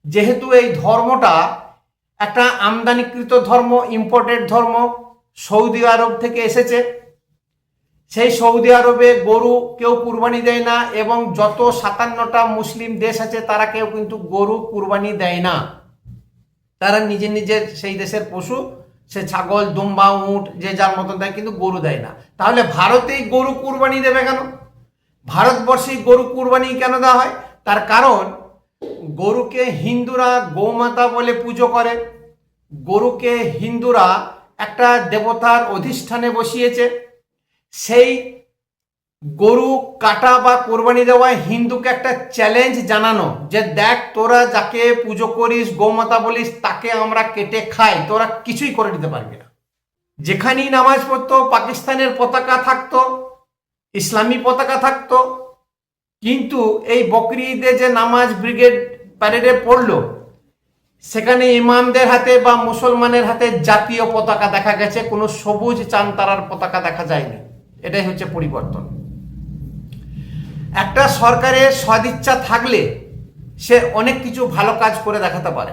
যেহেতু এই ধর্মটা একটা আমদানিকৃত ধর্ম, ইম্পোর্টেড ধর্ম, সৌদি আরব থেকে এসেছে, সেই সৌদি আরবে গরু কেউ কুরবানি দেয় না, এবং যত 57টা মুসলিম দেশ আছে তারা কেউ কিন্তু গরু কুরবানি দেয় না। তারা নিজের নিজের সেই দেশের পশু, সে ছাগল, দুম্বা, উট যে যার মতন দেয়, কিন্তু গরু দেয় না। তাহলে ভারতেই গরু কুরবানি দেবে কেন? ভারতবর্ষেই গরু কুরবানি কেন দেওয়া হয়? তার কারণ গরুকে হিন্দুরা গৌমাতা বলে পুজো করে। গরুকে হিন্দুরা একটা দেবতার অধিষ্ঠানে বসিয়েছে। সেই গরু কাটা বা কোরবানি দেওয়ায় হিন্দুকে একটা চ্যালেঞ্জ জানানো, যে দেখ তোরা যাকে পুজো করিস, গৌমাতা বলিস, তাকে আমরা কেটে খাই, তোরা কিছুই করে দিতে পারবি না। যেখানেই নামাজ পড়তো পাকিস্তানের পতাকা থাকতো, ইসলামী পতাকা থাকতো, কিন্তু এই বকরি ঈদে যে নামাজ ব্রিগেড প্যারেডে পড়লো, সেখানে ইমামদের হাতে বা মুসলমানের হাতে জাতীয় পতাকা দেখা গেছে, কোনো সবুজ চাঁদ তারার পতাকা দেখা যায়নি। এটাই হচ্ছে পরিবর্তন। একটা সরকারের সদিচ্ছা থাকলে সে অনেক কিছু ভালো কাজ করে দেখাতে পারে।